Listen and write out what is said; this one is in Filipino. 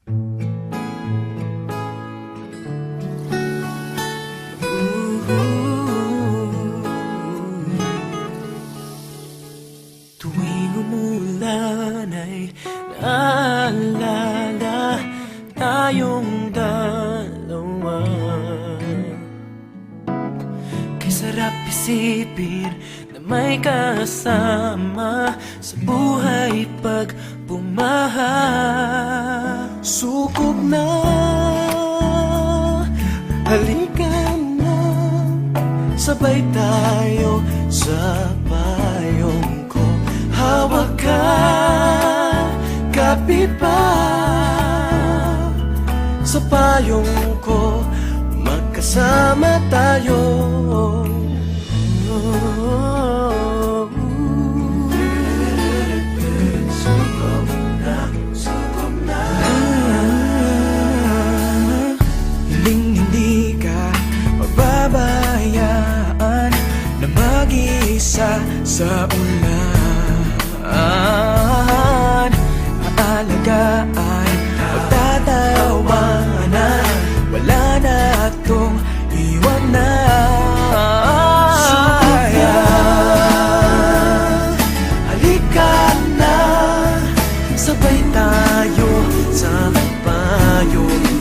Tuwing umulan ay naalala tayong dalawa. Kay sarap isipin na may kasama sa buhay pag bumaha. Sukob na, halika na, sabay tayo sa payong ko. Hawak ka, kapit pa sa payong ko, magkasama tayo. Sukob na, sukob na. Hindi ka pababayaan na mag-isa sa ulan. Aalagaan, pagtatawanan, wala na itong iwanan. Sukaya, halika na, sabay tayo sa payong